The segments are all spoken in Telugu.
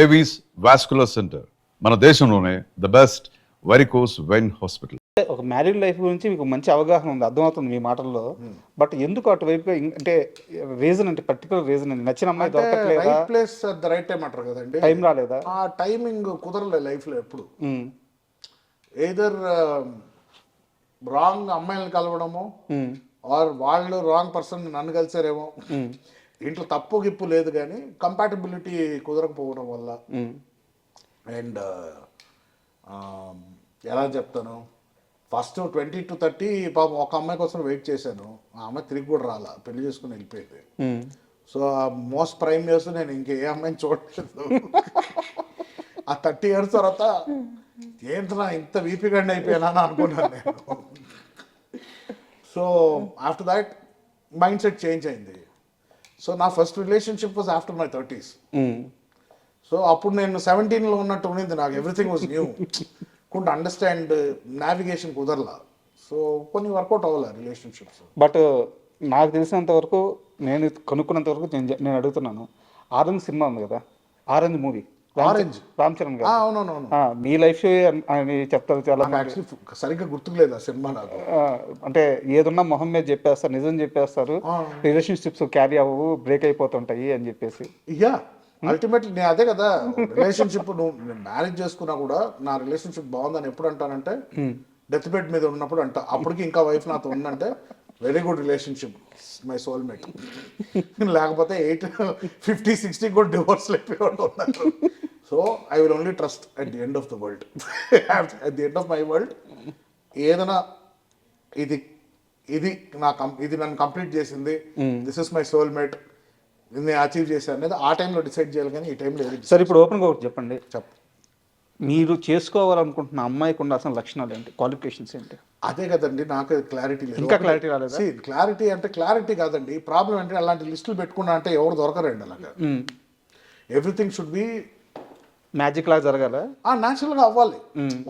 ఏవీస్ వాస్కులర్ సెంటర్ మన దేశంలోనే the best varicose vein hospital. ఒక మ్యారీడ్ లైఫ్ గురించి మీకు మంచి అవగాహన ఉంది, అర్థమవుతుంది మీ మాటల్లో. బట్ ఎందుకు అటువైపుగా అంటే రీజన్, అంటే పర్టికులర్ రీజన్ అండి, నచ్చిన అమ్మాయి దొరకట్లేదా, right place at the right time అంటారు కదండి. టైం రాలేదా? ఆ టైమింగ్ కుదరలే లైఫ్లో ఎప్పుడు. ఎయిదర్ రాంగ్ అమ్మాయిలను కలవడము, ఆర్ వాళ్ళు రాంగ్ పర్సన్ నన్ను కలిసారేమో. ఇంట్లో తప్పు గిప్పు లేదు కానీ కంపాటబిలిటీ కుదరకపోవడం వల్ల. అండ్ ఎలా చెప్తాను, ఫస్ట్ 20 to 30 పాపం ఒక అమ్మాయి కోసం వెయిట్ చేశాను. ఆ అమ్మాయి తిరిగి కూడా రాలా, పెళ్లి చేసుకుని వెళ్ళిపోయింది. సో ఆ మోస్ట్ ప్రైమ్ ఇయర్స్ నేను ఇంకే అమ్మాయిని చూడలేదు. ఆ 30 years తర్వాత ఏంటన్నా ఇంత వీపీగండి అయిపోయానా అని అనుకున్నాను నేను. So after that mind set change అయింది. సో నా first relationship was after my 30s. So అప్పుడు నేను 17లో ఉన్నట్టు ఉన్నింది నాకు. Everything was new, can't understand, navigation కుదరలా. సో కొన్ని వర్కౌట్ అవ్వాలి రిలేషన్షిప్స్. బట్ నాకు తెలిసినంత వరకు, నేను కనుక్కున్నంత వరకు నేను అడుగుతున్నాను, ఆరెంజ్ సినిమా ఉంది కదా, orange movie, orange Ram Charan గారు. అవునవును, మీ లైఫ్ అని చెప్తారు చాలా. యాక్చువల్లీ సరిగ్గా గుర్తులేదు ఆ సినిమా నాకు. అంటే ఏదున్నా మొహం మీద చెప్పేస్తారు, నిజం చెప్పేస్తారు, రిలేషన్షిప్స్ క్యారీ అవ్వవు, బ్రేక్ అయిపోతుంటాయి అని చెప్పేసి. యా, అల్టిమేట్లీ నేను అదే కదా, రిలేషన్షిప్ నేను మ్యారేజ్ చేసుకున్నా కూడా నా రిలేషన్షిప్ బాగుందని ఎప్పుడు అంటానంటే, డెత్ బెడ్ మీద ఉన్నప్పుడు అంట. అప్పటికి ఇంకా వైఫ్ నాతో ఉందంటే very good relationship, my soulmate. లేకపోతే 50-60 కూడా డివోర్స్ అయిపోయి ఉన్నారు. So I will only trust at the end of the world. At the end of my world ఏదైనా ఇది ఇది ఇది నన్ను కంప్లీట్ చేసింది, దిస్ ఇస్ మై సోల్మేట్, నేను అచీవ్ చేశాను అనేది ఆ టైంలో డిసైడ్ చేయాలి కానీ ఈ టైంలో ఏది. సరే, ఇప్పుడు ఓపెన్గా ఒకటి చెప్పండి. మీరు చేసుకోవాలనుకుంటున్న అమ్మాయికి ఉండాల్సిన లక్షణాలు ఏంటి, క్వాలిఫికేషన్స్ ఏంటి? అదే కదండి, నాకు క్లారిటీ లేదు. ఇంకా క్లారిటీ రాలేదా? క్లారిటీ అంటే క్లారిటీ కాదండి, ప్రాబ్లం అంటే అలాంటి లిస్టులు పెట్టుకున్నా అంటే ఎవరు దొరకరండి అలాగా. ఎవ్రీథింగ్ షుడ్ బి మ్యాజిక్ లాగా జరగాల, న్యాచురల్గా అవ్వాలి.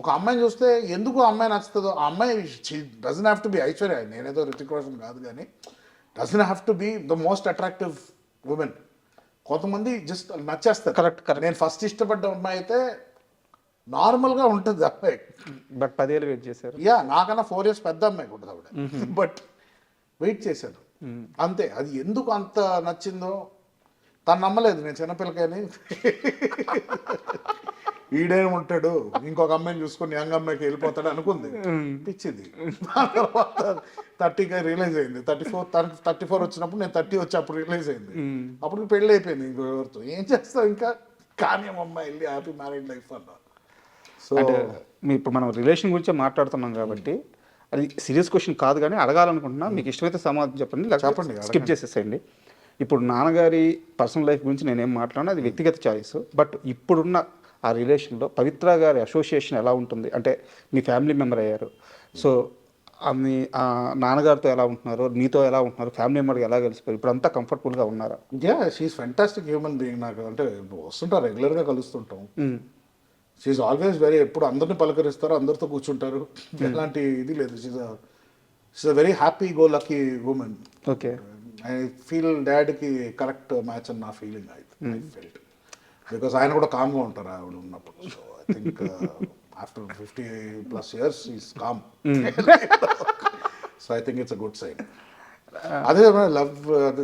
ఒక అమ్మాయిని చూస్తే ఎందుకు అమ్మాయి నచ్చుతుందో, ఆ అమ్మాయి doesn't have to be Aishwarya, నేనేదో రితిక్ రోషన్ కాదు కానీ, doesn't have to be the most attractive women. కొంతమంది జస్ట్ నచ్చేస్తారు. కరెక్ట్. నేను ఫస్ట్ ఇష్టపడ్డ అమ్మాయి అయితే నార్మల్గా ఉంటుంది అమ్మాయి, బట్ 10 ఏళ్ళు వెయిట్ చేశారు. యా, నాకన్నా 4 years పెద్ద అమ్మాయి ఉంటుంది ఆవిడ, బట్ వెయిట్ చేశాను అంతే. అది ఎందుకు అంత నచ్చిందో తను నమ్మలేదు, నేను చిన్నపిల్లకని ఈడేం ఉంటాడు ఇంకొక అమ్మాయిని చూసుకొని యంగ్ అమ్మాయికి వెళ్ళిపోతాడు అనుకుంది, పిచ్చింది. తర్వాత 30కి రియలైజ్ అయింది. 34 వచ్చినప్పుడు నేను 30 వచ్చి అప్పుడు రియలైజ్ అయింది. అప్పుడు పెళ్ళి అయిపోయింది ఇంకో ఎవరితో. ఏం చేస్తావు ఇంకా, కానీ అమ్మాయి వెళ్ళి హ్యాపీ మ్యారీడ్ లైఫ్ అన్నా. సో అంటే ఇప్పుడు మనం రిలేషన్ గురించే మాట్లాడుతున్నాం కాబట్టి అది సీరియస్ క్వశ్చన్ కాదు, కానీ అడగాలనుకుంటున్నా. మీకు ఇష్టమైతే సమాధానం చెప్పండి, చెప్పండి, స్కిప్ చేసేసేయండి. ఇప్పుడు నాన్నగారి పర్సనల్ లైఫ్ గురించి నేనేం మాట్లాడినా అది వ్యక్తిగత చాయిస్. బట్ ఇప్పుడున్న ఆ రిలేషన్లో పవిత్ర గారి అసోసియేషన్ ఎలా ఉంటుంది, అంటే మీ ఫ్యామిలీ మెంబర్ అయ్యారు, సో మీ నాన్నగారితో ఎలా ఉంటున్నారు, మీతో ఎలా ఉంటున్నారు, ఫ్యామిలీ మెంబర్కి ఎలా కలిసిపోయారు, ఇప్పుడు అంతా కంఫర్టబుల్గా ఉన్నారా? Yeah, she is fantastic human being. నాకు అంటే వస్తుంటారు, రెగ్యులర్గా కలుస్తుంటాం. షీఈస్ ఆల్వేస్ వెరీ, ఎప్పుడు అందరిని పలకరిస్తారు, అందరితో కూర్చుంటారు, ఎలాంటి ఇది లేదు. She's a very happy go lucky woman. Okay, I feel డాడ్కి కరెక్ట్ మ్యాచ్ అని నా ఫీలింగ్. ఐ ఫెల్ట్ బికాస్ ఆయన కూడా కామ్గా ఉంటారు ఆవిడ ఉన్నప్పుడు. So I think after 50+ years is calm. So I think it's a good sign. అదే love,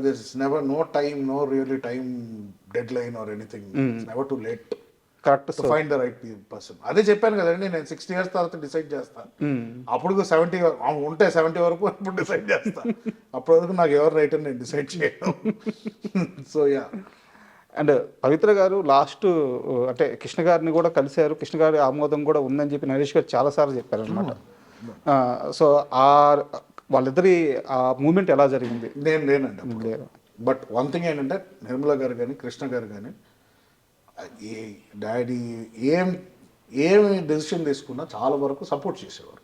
this never no time, no really time deadline or anything, never too late correct to find the right person. అదే చెప్పాను కదండి, నేను 60 years తర్వాత డిసైడ్ చేస్తాను. అప్పుడు 70 ఉంటే 70 వరకు అప్పుడు డిసైడ్ చేస్తాను. అప్పటి వరకు నాకు ఎవరు రైట్ అని నేను డిసైడ్ చేయను. So yeah. అండ్ పవిత్ర గారు లాస్ట్ అంటే కృష్ణ గారిని కూడా కలిశారు, కృష్ణ గారి ఆమోదం కూడా ఉందని చెప్పి నరేష్ గారు చాలాసార్లు చెప్పారు అనమాట. సో వాళ్ళిద్దరి ఆ మూమెంట్ ఎలా జరిగింది? నేను లేనండి. బట్ వన్ థింగ్ ఏంటంటే, నిర్మల గారు కానీ కృష్ణ గారు కానీ డాడీ ఏమి డెసిషన్ తీసుకున్నా చాలా వరకు సపోర్ట్ చేసేవారు.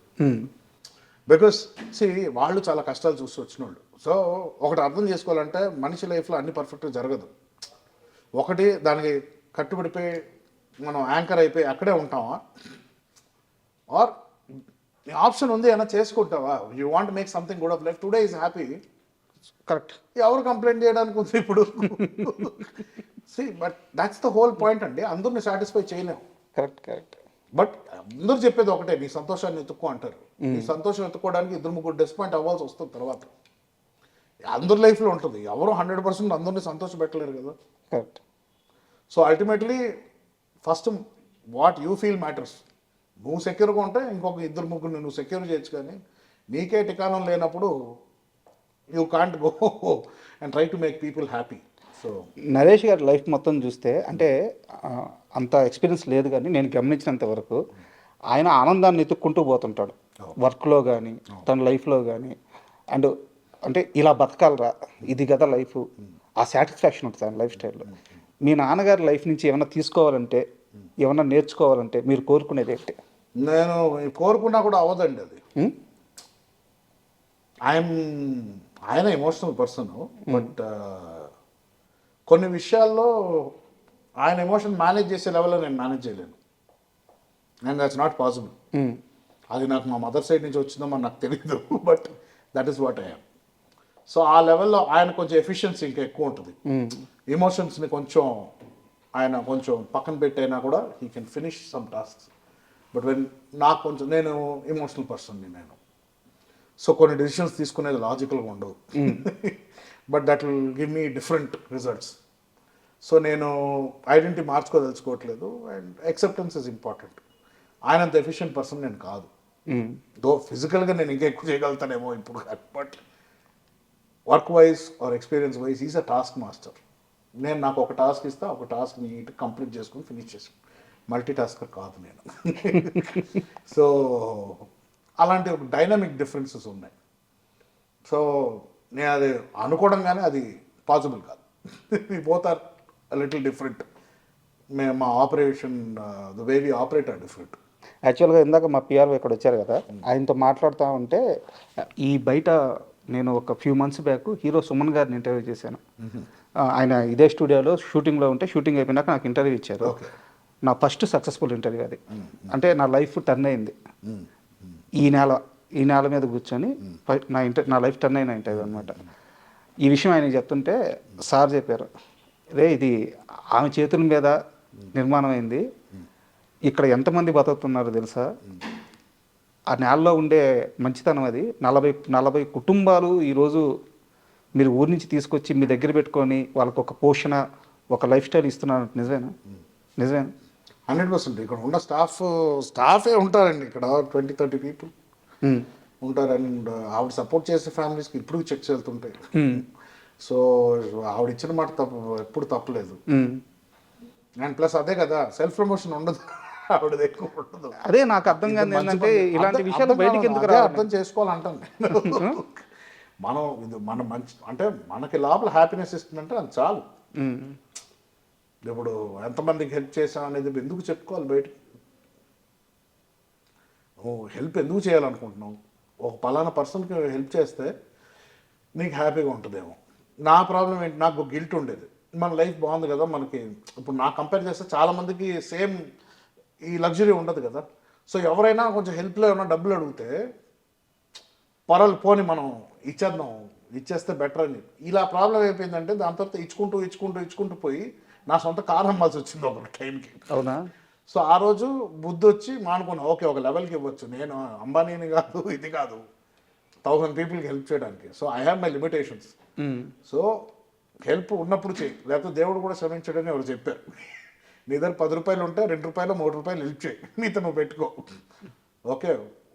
బికాస్ వాళ్ళు చాలా కష్టాలు చూసి వచ్చిన వాళ్ళు. సో ఒకటి అర్థం చేసుకోవాలంటే, మనిషి లైఫ్లో అన్ని పర్ఫెక్ట్గా జరగదు. ఒకటి దానికి కట్టుబడిపోయి మనం యాంకర్ అయిపోయి అక్కడే ఉంటామా, ఆర్ ఆప్షన్ ఉంది ఏమైనా చేసుకుంటావా, you want make something good of life. Today is happy, correct. ఎవరు కంప్లైంట్ చేయడానికి ఉంది ఇప్పుడు? But that's the whole point అండి. అందరిని సాటిస్ఫై చేయలేము. Correct correct. బట్ అందరూ చెప్పేది ఒకటే, నీ సంతోషాన్ని ఎత్తుక్కో అంటారు. నీ సంతోషం ఎత్తుకోవడానికి 2-3 డిసప్పాయింట్ అవ్వాల్సి వస్తుంది తర్వాత. అందరి లైఫ్లో ఉంటుంది. ఎవరు 100% అందరినీ సంతోష పెట్టలేరు కదా. Correct. So ultimately first what you feel matters. నువ్వు సెక్యూర్గా ఉంటే ఇంకొక 2-3 నువ్వు సెక్యూర్ చేయొచ్చు, కానీ నీకే టికాణం లేనప్పుడు you can't go and try to make people happy. So Naresh గారి లైఫ్ మొత్తం చూస్తే అంటే అంత ఎక్స్పీరియన్స్ లేదు, కానీ నేను గమనించినంత వరకు ఆయన ఆనందాన్ని ఎత్తుక్కుంటూ పోతుంటాడు వర్క్లో కానీ తన లైఫ్లో కానీ. అండ్ అంటే ఇలా బతకాలరా, ఇది కదా లైఫ్, ఆ సాటిస్ఫాక్షన్ ఉంటుంది ఆయన లైఫ్ స్టైల్లో. మీ నాన్నగారి లైఫ్ నుంచి ఏమైనా తీసుకోవాలంటే, ఏమైనా నేర్చుకోవాలంటే మీరు కోరుకునేది ఏంటి? నేను కోరుకున్నా కూడా అవ్వదండి అది. ఆయన ఎమోషనల్ పర్సన్, బట్ కొన్ని విషయాల్లో ఆయన ఎమోషన్ మేనేజ్ చేసే లెవెల్లో నేను మేనేజ్ చేయలేను. And that's not possible. అది నాకు మా మదర్ సైడ్ నుంచి వచ్చిందో మరి నాకు తెలియదు, but that is what I'm. So ఆ లెవెల్లో ఆయన కొంచెం ఎఫిషియన్సీ ఇంకా ఎక్కువ ఉంటుంది. ఎమోషన్స్ని కొంచెం ఆయన కొంచెం పక్కన పెట్టైనా కూడా he can finish some tasks. But when నాకు కొంచెం, నేను ఎమోషనల్ పర్సన్ని నేను. సో కొన్ని డెసిషన్స్ తీసుకునేది లాజికల్గా ఉండవు, but that will give me different results. So నేను ఐడెంటిటీ మార్చుకోదలుచుకోవట్లేదు, అండ్ యాక్సెప్టెన్స్ ఇస్ ఇంపార్టెంట్. ఆయనంత ఎఫిషియెంట్ పర్సన్ నేను కాదు. దో ఫిజికల్గా నేను ఇంకా ఎక్కువ చేయగలుగుతానేమో ఇప్పుడు, but work wise or experience wise is a taskmaster. నేను నాకు ఒక టాస్క్ ఇస్తా, ఒక టాస్క్ నీట్ కంప్లీట్ చేసుకుని ఫినిష్ చేసాను. మల్టీ టాస్కర్ కాదు నేను. సో అలాంటి ఒక డైనమిక్ డిఫరెన్సెస్ ఉన్నాయి. సో నేను అది అనుకోవడం కానీ అది పాసిబుల్ కాదు. Both are little different. మా operation, the way we operate are different. యాక్చువల్గా ఇందాక మా పిఆర్ఓ ఇక్కడ వచ్చారు కదా, ఆయనతో మాట్లాడుతూ ఉంటే ఈ బయట నేను ఒక few months back hero Suman గారిని ఇంటర్వ్యూ చేశాను. ఆయన ఇదే స్టూడియోలో షూటింగ్లో ఉంటే, షూటింగ్ అయిపోయినాక నాకు ఇంటర్వ్యూ ఇచ్చారు. నా ఫస్ట్ సక్సెస్ఫుల్ ఇంటర్వ్యూ అది. అంటే నా లైఫ్ టర్న్ అయింది ఈ నెల మీద కూర్చొని నా లైఫ్ టర్న్ అయిన ఇంటర్వ్యూ అనమాట. ఈ విషయం ఆయనకి చెప్తుంటే సార్ చెప్పారు, రే ఇది ఆమె చేతుల మీద నిర్మాణం అయింది, ఇక్కడ ఎంతమంది బతుకుతున్నారో తెలుసా, ఆ నేలలో ఉండే మంచితనం అది. 40 కుటుంబాలు ఈరోజు మీరు ఊరి నుంచి తీసుకొచ్చి మీ దగ్గర పెట్టుకొని వాళ్ళకు ఒక పోషణ, ఒక లైఫ్ స్టైల్ ఇస్తున్నారు. నిజమేనా? 100%. ఇక్కడ ఉన్న స్టాఫే ఉంటారండి. ఇక్కడ 20-30 పీపుల్ ఉంటారు. అండ్ ఆవిడ సపోర్ట్ చేసే ఫ్యామిలీస్కి ఇప్పుడు చెక్స్ వెళ్తుంటాయి. సో ఆవిడ ఇచ్చిన మాట ఎప్పుడు తప్పలేదు. అండ్ ప్లస్ అదే కదా, సెల్ఫ్ ప్రమోషన్ ఉండదు ఆవిడది, ఎక్కువ ఉండదు. అదే నాకు అర్థం కాదు ఏంటంటే ఇలాంటి విషయాలు బయటికి ఎందుకు అర్థం చేసుకోవాలంటాను నేను. మనం ఇది మన మంచి అంటే మనకి లోపల హ్యాపీనెస్ ఇస్తుందంటే అది చాలు. ఇప్పుడు ఎంతమందికి హెల్ప్ చేసాం అనేది ఎందుకు చెప్పుకోవాలి బయటకు? నువ్వు హెల్ప్ ఎందుకు చేయాలనుకుంటున్నావు? ఒక పలానా పర్సన్కి హెల్ప్ చేస్తే నీకు హ్యాపీగా ఉంటుందేమో. నా ప్రాబ్లం ఏంటి, నాకు గిల్ట్ ఉండేది. మన లైఫ్ బాగుంది కదా మనకి. ఇప్పుడు నాకు కంపేర్ చేస్తే చాలామందికి సేమ్ ఈ లగ్జరీ ఉండదు కదా. సో ఎవరైనా కొంచెం హెల్ప్లో ఏమైనా డబ్బులు అడిగితే పర్వాలేదు పోని మనం ఇచ్చేస్తే బెటర్ అని. ఇలా ప్రాబ్లం అయిపోయిందంటే దాని తర్వాత ఇచ్చుకుంటూ పోయి నా సొంత కారు అమ్మాల్సి వచ్చింది ఒక టైంకి. అవునా? సో ఆ రోజు బుద్ధి వచ్చి మానుకున్నా, ఓకే ఒక లెవెల్కి ఇవ్వచ్చు, నేను అంబానీని కాదు, ఇది కాదు, 1000 పీపుల్కి హెల్ప్ చేయడానికి. So I have my limitations. So help ఉన్నప్పుడు చేయి, లేకపోతే దేవుడు కూడా శ్రమించడని ఎవరు చెప్పారు. నీ దగ్గర 10 రూపాయలు ఉంటే 2 రూపాయలు 3 రూపాయలు హెల్ప్ చేయి, మీతో నువ్వు పెట్టుకో. ఓకే,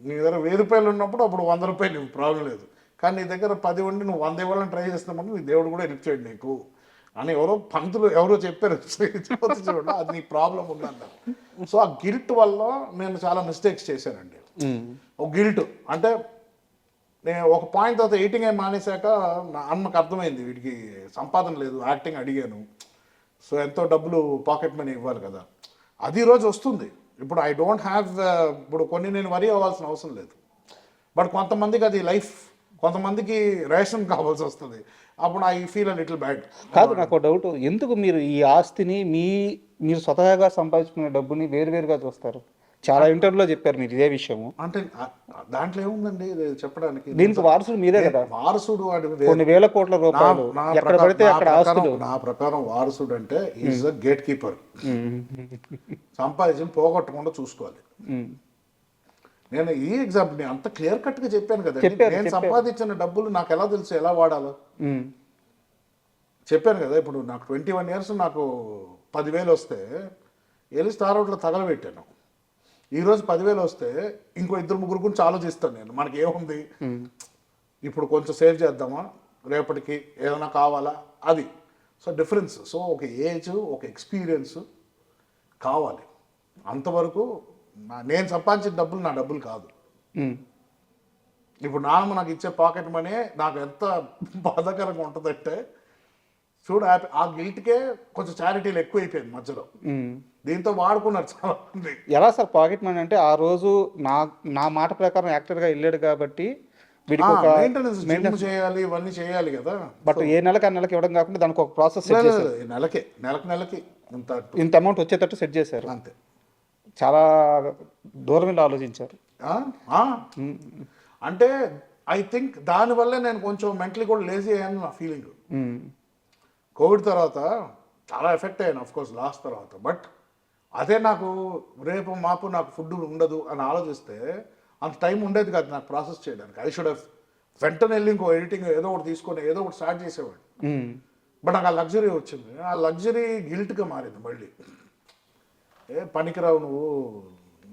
నీ దగ్గర 1000 రూపాయలు ఉన్నప్పుడు అప్పుడు 100 రూపాయలు ఇవ్వు, ప్రాబ్లం లేదు. కానీ నీ దగ్గర 10 ఉండి నువ్వు 100 ఇవ్వాలని ట్రై చేస్తున్నావు, నీ దేవుడు కూడా హెల్ప్ చేయండి నీకు అని పంతులు ఎవరో చెప్పారు. చూడండి, అది నీ ప్రాబ్లం ఉందన్నారు. సో ఆ గిల్ట్ వల్ల నేను చాలా మిస్టేక్స్ చేశానండి. ఒక గిల్ట్ అంటే నేను ఒక పాయింట్ తర్వాత ఎయిటింగ్ అయి మానేశాక నా అమ్మకి అర్థమైంది, వీడికి సంపాదన లేదు, యాక్టింగ్ అడిగాను, సో ఎంతో డబ్బులు పాకెట్ మనీ ఇవ్వాలి కదా, అది ఈరోజు వస్తుంది. ఇప్పుడు ఐ డోంట్ హ్యావ్, ఇప్పుడు కొన్ని నేను వరీ అవ్వాల్సిన అవసరం లేదు. బట్ కొంతమందికి అది లైఫ్, కొంతమందికి రేషన్ కావాల్సి వస్తుంది. అప్పుడు I feel a little bad. కాదు, నాకు డౌట్, ఎందుకు మీరు ఈ ఆస్తిని మీరు స్వతహాగా సంపాదించుకునే డబ్బుని వేరువేరుగా చూస్తారు? చాలా ఇంటర్వ్యూలో చెప్పారు మీరు ఇదే విషయము. అంటే దాంట్లో ఏముందండి ఇది చెప్పడానికి? దీనికి వారసుడు మీదే కదా, వారసుడు అని కొన్ని వేల కోట్ల రూపాయలు ఎక్కడ పడితే అక్కడ ఆస్తులు. నా ప్రకారం వారసుడు అంటే ఈజ్ అ గేట్ కీపర్. సంపాదించి పోగొట్టకుండా చూసుకోవాలి. నేను ఈ ఎగ్జాంపుల్ నేను అంత క్లియర్ కట్ గా చెప్పాను కదా. నేను సంపాదించిన డబ్బులు నాకు ఎలా తెలుసు ఎలా వాడాలో చెప్పాను కదా. ఇప్పుడు నాకు 21 years నాకు 10,000 వస్తే వెళ్ళి స్టార్ అవుట్లో తగలబెట్టాను. ఈరోజు 10,000 వస్తే ఇంకో 2-3 గురించి ఆలోచిస్తాను నేను. మనకి ఏముంది ఇప్పుడు, కొంచెం సేవ్ చేద్దామా, రేపటికి ఏమైనా కావాలా, అది. So difference. సో ఒక ఏజ్, ఒక ఎక్స్పీరియన్స్ కావాలి. అంతవరకు నేను సంపాదించిన డబ్బులు నా డబ్బులు కాదు. ఇప్పుడు నాన్న నాకు ఇచ్చే పాకెట్ మనీ నాకు ఎంత బాధాకరంగా ఉంటుందంటే, చూడు ఆ గిల్ట్కే కొంచెం చారిటీలు ఎక్కువ అయిపోయింది మధ్యలో. దీంతో వాడుకున్నారు చాలా మంది. ఎలా సార్ పాకెట్ మనీ అంటే, ఆ రోజు నా మాట ప్రకారం యాక్టర్గా వెళ్ళాడు కాబట్టి వీడికి ఒక మెయింటెనెన్స్ చేయాలి, ఇవన్నీ చేయాలి కదా. బట్ ఏ నెలకి ఆ నెలకి ఇవ్వడం కాకుండా దానికి ఒక ప్రాసెస్ నెలకి ఇంత అమౌంట్ వచ్చేటట్టు సెట్ చేశారు. అంతే. చాలా దూరం వెళ్ళి ఆలోచించారు. అంటే ఐ థింక్ దానివల్ల నేను కొంచెం మెంటలీ కూడా లేజీ అయ్యాను నా ఫీలింగ్. కోవిడ్ తర్వాత చాలా ఎఫెక్ట్ అయ్యాను ఆఫ్ కోర్స్ లాస్ట్ తర్వాత. బట్ అదే నాకు రేపు మాపు నాకు ఫుడ్ ఉండదు అని ఆలోచిస్తే అంత టైం ఉండేది కాదు నాకు ప్రాసెస్ చేయడానికి. ఐ షుడ్ హ్యావ్ వెంటనే వెళ్ళి ఇంకో ఎడిటింగ్ ఏదో ఒకటి తీసుకొని ఏదో ఒకటి స్టార్ట్ చేసేవాడు. బట్ నాకు ఆ లగ్జరీ వచ్చింది. ఆ లగ్జరీ గిల్ట్గా మారింది మళ్ళీ. పనికిరావు నువ్వు,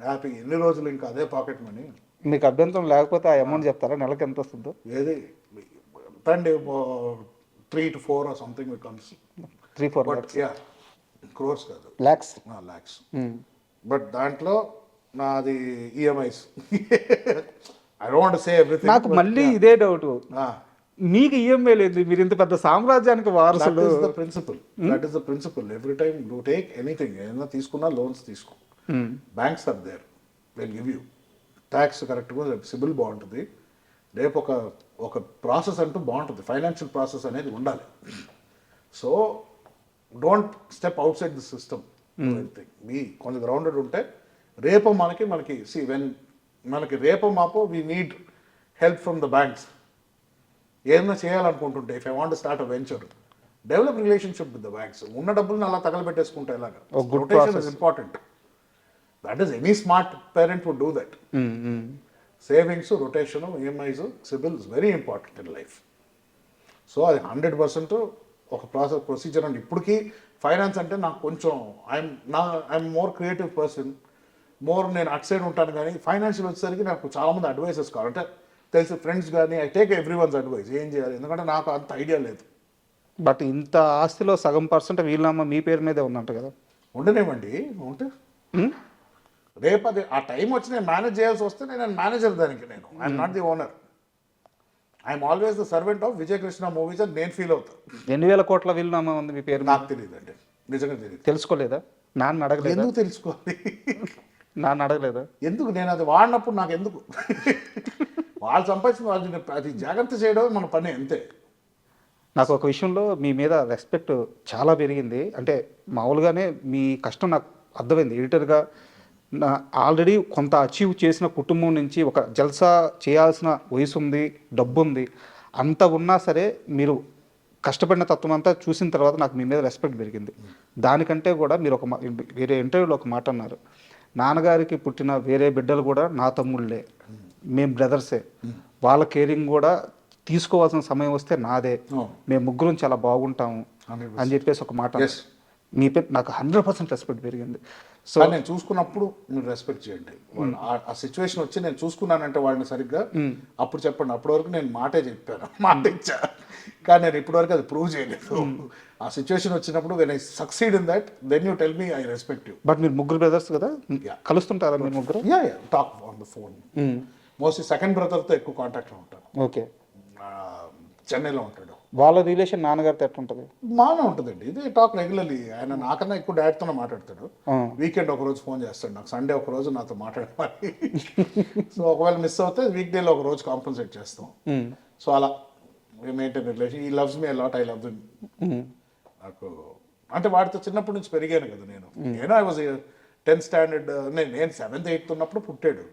హ్యాపీ ఎన్ని రోజులు ఇంకా అదే పాకెట్ మనీ. మీకు అభ్యంతరం లేకపోతే ఆ అమౌంట్ చెప్తారా, నెలకి ఎంత వస్తుందో? ఏది తండి 3 to 4 or something becomes 3-4 lakhs. Yeah, crores కాదు, lakhs. బట్ దాంట్లో నాది EMIs. I don't want to say everything. నాకు మళ్ళీ ఇదే డౌట్, మీకు ఈఎంఐ లేదు, మీరు ఇంత పెద్ద సామ్రాజ్యానికి వారసులు. That is the principle. Every time you take anything, ఏదైనా తీసుకున్నా లోన్స్ తీసుకో, banks are there, will give you. Tax కరెక్ట్గా, సిబిల్ బాగుంటుంది, రేపు ఒక ప్రాసెస్ అంటూ బాగుంటుంది. ఫైనాన్షియల్ ప్రాసెస్ అనేది ఉండాలి. So don't step outside the system. మీ కొంచెం గ్రౌండెడ్ ఉంటే రేపు మనకి వెన్ మనకి రేపు మాపో we need help from the banks. ఏదైనా చేయాలనుకుంటుంటే, if I want start a venture, develop relationship with the banks. ఉన్న డబ్బులను అలా తగలబెట్టేసుకుంటే ఎలాగా? Rotation is important. That is any smart parent would do that. Savings, rotation, EMIs, CIBIL is very important in life. So అది 100% ఒక ప్రొసీజర్ అండి. ఇప్పటికీ ఫైనాన్స్ అంటే నాకు కొంచెం ఐఎమ్ మోర్ క్రియేటివ్ పర్సన్, నేను అట్ సైడ్ ఉంటాను. కానీ ఫైనాన్షియల్ వచ్చేసరికి నాకు చాలామంది అడ్వైజెస్ కావాలి. అంటే తెలిసి ఫ్రెండ్స్ కానీ I take everyone's advice ఏం చేయాలి, ఎందుకంటే నాకు అంత ఐడియా లేదు. బట్ ఇంత ఆస్తిలో సగం % వీళ్ళమ్మ మీ పేరు మీదే ఉందంట కదా? ఉండనేమండి, ఉంటే రేపు అది ఆ టైం వచ్చి నేను మేనేజ్ చేయాల్సి వస్తే నేను మేనేజర్ దానికి. I'm not the owner. I'm always the servant of Vijay Krishna movies అని నేను ఫీల్ అవుతాను. 2,000 కోట్ల వీలునామా ఉంది మీ పేరు? నాకు తెలియదు అండి, నిజంగా తెలియదు. తెలుసుకోలేదా? నాన్న అడగలేదు? ఎందుకు తెలుసుకోవాలి? నాన్న అడగలేదా? ఎందుకు? నేను అది వాడినప్పుడు నాకు ఎందుకు? వాళ్ళు సంపాదించిన వాళ్ళని అది జాగ్రత్త చేయడం మన పని, అంతే. నాకు ఒక విషయంలో మీ మీద రెస్పెక్ట్ చాలా పెరిగింది. అంటే మామూలుగానే మీ కష్టం నాకు అర్థమైంది. ఎడిటర్గా ఆల్రెడీ కొంత అచీవ్ చేసిన కుటుంబం నుంచి ఒక జల్సా చేయాల్సిన వయసు ఉంది, డబ్బు ఉంది, అంత ఉన్నా సరే మీరు కష్టపడిన తత్వం అంతా చూసిన తర్వాత నాకు మీ మీద రెస్పెక్ట్ పెరిగింది. దానికంటే కూడా మీరు వేరే ఇంటర్వ్యూలో ఒక మాట అన్నారు, నాన్నగారికి పుట్టిన వేరే బిడ్డలు కూడా నా తమ్ముళ్ళే, మేము బ్రదర్సే, వాళ్ళ కేరింగ్ కూడా తీసుకోవాల్సిన సమయం వస్తే నాదే, మేము ముగ్గురం చాలా బాగుంటాము అని చెప్పేసి ఒక మాట. మీ పేరు నాకు 100% రెస్పెక్ట్ పెరిగింది. సో నేను చూసుకున్నప్పుడు మీరు రెస్పెక్ట్ చేయండి. ఆ సిచ్యువేషన్ వచ్చి నేను చూసుకున్నానంటే వాళ్ళని సరిగ్గా అప్పుడు చెప్పండి. అప్పటి వరకు నేను మాటే చెప్పాను, మాట ఇచ్చా, కానీ నేను ఇప్పటి వరకు అది ప్రూవ్ చేయలేదు. ఆ సిచ్యువేషన్ వచ్చినప్పుడు when I succeed in that, then you tell me I respect you. But మీరు ముగ్గురు బ్రదర్స్ కదా, కలుస్తుంటారా మీరు ముగ్గురు? Talk on the phone. Mostly second బ్రదర్తో ఎక్కువ కాంటాక్ట్లో ఉంటాను. ఓకే. చెన్నైలో ఉంటాడు. వాళ్ళ రిలేషన్ నాన్నగారితో ఎట్లా ఉంటుంది? బాగానే ఉంటుందండి. ఇది టాక్ రెగ్యులర్లీ. ఆయన నాకన్నా ఎక్కువ డాడ్తోనే మాట్లాడతాడు. వీకెండ్ ఒక రోజు ఫోన్ చేస్తాడు నాకు, సండే ఒక రోజు నాతో మాట్లాడాలి. సో ఒకవేళ మిస్ అవుతే వీక్ డేలో ఒక రోజు కాంపన్సేట్ చేస్తాం. సో అలా మెయింటైన్ రిలేషన్. ఈ loves me a lot, I love them. నాకు అంటే వాడితో చిన్నప్పటి నుంచి పెరిగాను కదా నేను. ఐ వాజ్ 10th స్టాండర్డ్ నేను 7th 8th ఉన్నప్పుడు పుట్టాడు.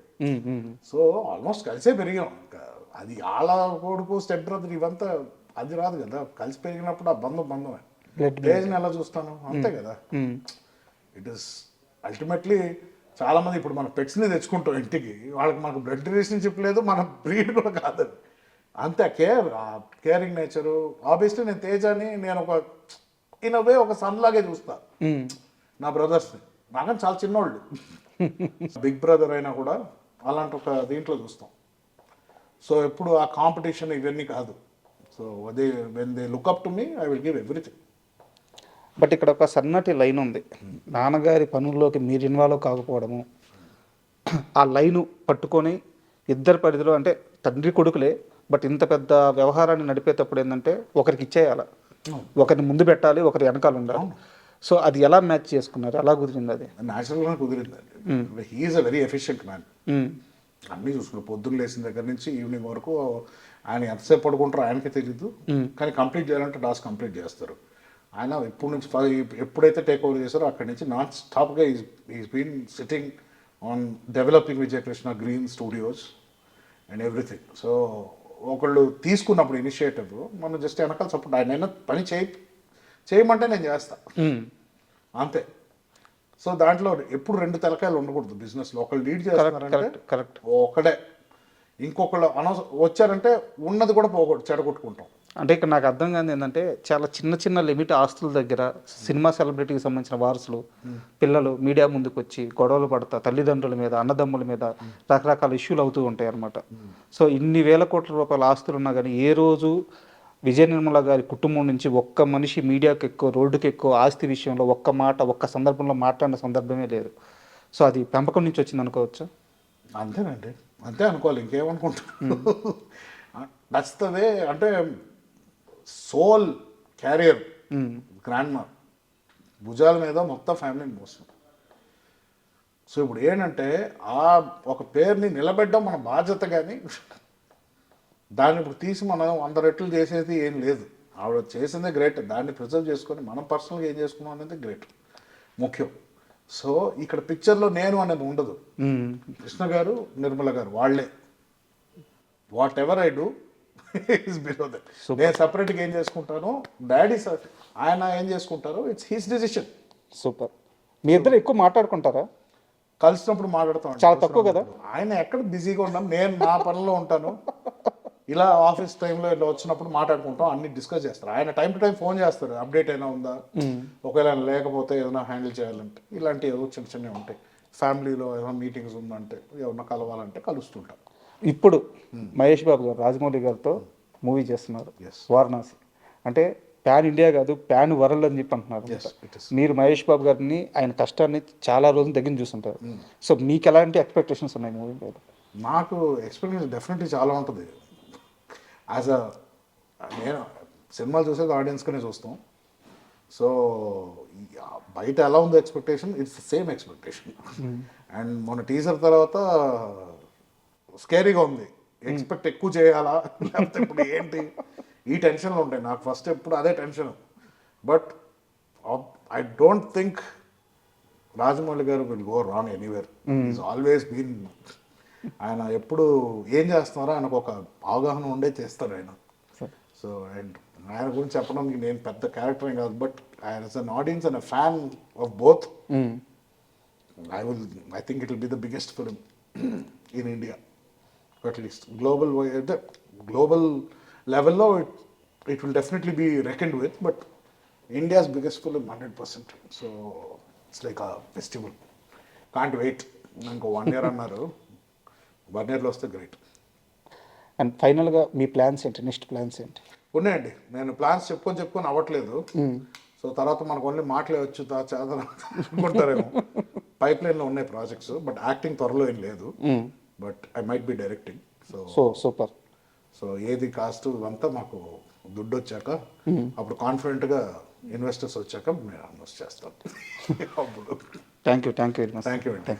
సో ఆల్మోస్ట్ కలిసే పెరిగాం. ఇంకా అది వాళ్ళ కొడుకు స్టెప్ బ్రదర్ ఇవంతా అది రాదు కదా. కలిసి పెరిగినప్పుడు ఆ బంధమే. ఏజ్ని ఎలా చూస్తాను అంతే కదా. ఇట్ ఈస్ అల్టిమేట్లీ చాలా మంది ఇప్పుడు మన పెట్స్ని తెచ్చుకుంటాం ఇంటికి, వాళ్ళకి మనకు బ్లడ్ రిలేషన్షిప్ లేదు, మన బ్రీడ్ కూడా కాదు. అంతే కేరింగ్ నేచరు. ఆబ్వియస్లీ నేను తేజాని నేను ఒక ఇన్ వే ఒక సన్ లాగే చూస్తా నా బ్రదర్స్ని. నాకని చాలా చిన్నోళ్ళు బిగ్ బ్రదర్ అయినా కూడా అలాంటి ఒక దీంట్లో చూస్తాం. సో ఎప్పుడు ఆ కాంపిటీషన్ ఇవన్నీ కాదు. సో అదే when they look up to me I will give everything. But ఇక్కడ ఒక సన్నటి లైన్ ఉంది. నాన్నగారి పనుల్లోకి మీరు ఇన్వాల్వ్ కాకపోవడము, ఆ లైను పట్టుకొని ఇద్దరు పరిధిలో అంటే తండ్రి కొడుకులే, బట్ ఇంత పెద్ద వ్యవహారాన్ని నడిపేటప్పుడు ఏంటంటే ఒకరికి ఇచ్చేయాలి, ఒకరిని ముందు పెట్టాలి, ఒకరి వెనకాల ఉండాలి. సో అది ఎలా మ్యాచ్ చేసుకున్నారు, ఎలా కుదిరింది? అది న్యాచురల్గా కుదిరింది. He is a very efficient man. అన్నీ చూసుకున్నాం, పొద్దున్న లేచిన దగ్గర నుంచి ఈవినింగ్ వరకు. ఆయన ఎంతసేపు పడుకుంటారో ఆయనకే తెలియదు, కానీ కంప్లీట్ చేయాలంటే టాస్క్ కంప్లీట్ చేస్తారు. ఆయన ఎప్పటి నుంచి ఎప్పుడైతే టేక్ ఓవర్ చేశారో అక్కడి నుంచి నాన్ స్టాప్గా is been sitting on developing Vijayakrishna green studios and everything. So ఒకళ్ళు తీసుకున్నప్పుడు ఇనిషియేటివ్ మనం జస్ట్ వెనకాల సపోర్ట్. ఆయన పని చేయమంటే నేను చేస్తా అంతే. సో దాంట్లో ఎప్పుడు రెండు తలకాయలు ఉండకూడదు బిజినెస్లో. ఒకళ్ళు లీడ్ చేస్తున్నారంటే కరెక్ట్, ఒకడే, ఇంకొకళ్ళు వచ్చారంటే ఉన్నది కూడా చెడగొట్టుకుంటాం. అంటే ఇక్కడ నాకు అర్థం కాదు ఏంటంటే చాలా చిన్న చిన్న లిమిట్ ఆస్తుల దగ్గర సినిమా సెలబ్రిటీకి సంబంధించిన వారసులు పిల్లలు మీడియా ముందుకు వచ్చి గొడవలు పడతా తల్లిదండ్రుల మీద అన్నదమ్ముల మీద రకరకాల ఇష్యూలు అవుతూ ఉంటాయి అన్నమాట. సో ఇన్ని వేల కోట్ల రూపాయల ఆస్తులు ఉన్నా కానీ ఏ రోజు విజయ నిర్మల గారి కుటుంబం నుంచి ఒక్క మనిషి మీడియాకి ఎక్కువ రోడ్డుకి ఎక్కువ ఆస్తి విషయంలో ఒక్క మాట ఒక్క సందర్భంలో మాట్లాడిన సందర్భమే లేదు. సో అది పెంపకం నుంచి వచ్చింది అనుకోవచ్చు. అంతేనండి, అంతే అనుకోవాలి, ఇంకేమనుకుంటాను. నచ్చుతుంది అంటే సోల్ క్యారియర్ గ్రాండ్ మా భుజాల మీద మొత్తం ఫ్యామిలీని మోస్తుంది. సో ఇప్పుడు ఏంటంటే ఆ ఒక పేరుని నిలబెట్టడం మన బాధ్యత, కానీ దాన్ని ఇప్పుడు తీసి మనం 100 రెట్లు చేసేది ఏం లేదు. ఆవిడ చేసిందే గ్రేట్, దాన్ని ప్రిజర్వ్ చేసుకొని మనం పర్సనల్గా ఏం చేసుకున్నాం అనేది గ్రేట్ ముఖ్యం. సో ఇక్కడ పిక్చర్లో నేను అనేది ఉండదు. కృష్ణ గారు నిర్మల గారు వాళ్ళే, what ever I do is below that. నేను సపరేట్గా ఏం చేసుకుంటాను, డాడీ ఆయన ఏం చేసుకుంటారో ఇట్స్ హిస్ డిసిషన్. సూపర్. మీ ఇద్దరు ఎక్కువ మాట్లాడుకుంటారా? కలిసినప్పుడు మాట్లాడతాం, చాలా తక్కువ కదా. ఆయన ఎక్కడ బిజీగా ఉన్నాం, నేను నా పనిలో ఉంటాను. ఇలా ఆఫీస్ టైంలో ఇలా వచ్చినప్పుడు మాట్లాడుకుంటాం, అన్ని డిస్కస్ చేస్తారు. ఆయన టైం టు టైం ఫోన్ చేస్తారు, అప్డేట్ అయినా ఉందా, ఒకవేళ లేకపోతే ఏదైనా హ్యాండిల్ చేయాలంటే ఇలాంటివి ఏదో చిన్న చిన్నవి ఉంటాయి. ఫ్యామిలీలో ఏదైనా మీటింగ్స్ ఉందంటే ఎవరన్నా కలవాలంటే కలుస్తుంటాం. ఇప్పుడు మహేష్ బాబు గారు రాజమౌళి గారితో మూవీ చేస్తున్నారు వారణాసి. అంటే ప్యాన్ ఇండియా కాదు ప్యాన్ వరల్డ్ అని చెప్పి అంటున్నారు. మీరు మహేష్ బాబు గారిని ఆయన కష్టాన్ని చాలా రోజులు దగ్గర చూస్తుంటారు. సో మీకు ఎలాంటి ఎక్స్పెక్టేషన్స్ ఉన్నాయి మూవీ మీద? నాకు ఎక్స్పెక్టేషన్ డెఫినెట్లీ చాలా ఉంటుంది. నేను సినిమాలు చూసేది ఆడియన్స్గానే చూస్తాం. సో బయట ఎలా ఉందో expectation, it's same expectation. And మొన్న టీజర్ తర్వాత స్కేరీగా ఉంది, ఎక్స్పెక్ట్ ఎక్కువ చేయాలా లేకపోతే ఇప్పుడు ఏంటి, ఈ టెన్షన్లో ఉంటాయి నాకు ఫస్ట్ ఎప్పుడు అదే tension. But I don't think Rajamouli garu will go wrong anywhere. Is always been, ఆయన ఎప్పుడు ఏం చేస్తున్నారో ఆయనకు ఒక అవగాహన ఉండే చేస్తారు ఆయన. సో అండ్ ఆయన గురించి చెప్పడానికి నేను పెద్ద క్యారెక్టర్ కాదు, బట్ ఆయన as an audience and a fan of both I think it will be the biggest film in India, at least global లెవెల్లో it will definitely be reckoned with, but India's biggest film 100%. So it's like a festival, can't wait. ఇంకో 1 year అన్నారు, 1 yearలో వస్తే గ్రేట్. అండ్ ఫైనల్గా మీ ప్లాన్స్ ఏంటి, నెక్స్ట్ ప్లాన్స్ ఏంటి? ఉన్నాయండి, నేను ప్లాన్స్ చెప్పుకొని అవ్వట్లేదు. సో తర్వాత మనకు ఓన్లీ మాటలే వచ్చు అనుకుంటారేమో. పైప్ లైన్లో ఉన్నాయి ప్రాజెక్ట్స్, బట్ యాక్టింగ్ త్వరలో ఏం లేదు. But I might be directing. So super. So ఏది కాస్ట్ ఇవంతా మాకు దుడ్డు వచ్చాక, అప్పుడు కాన్ఫిడెంట్గా ఇన్వెస్టర్స్ వచ్చాక నేను ఇన్వెస్ట్ చేస్తాను. అప్పుడు thank you very much. Thank you అండి.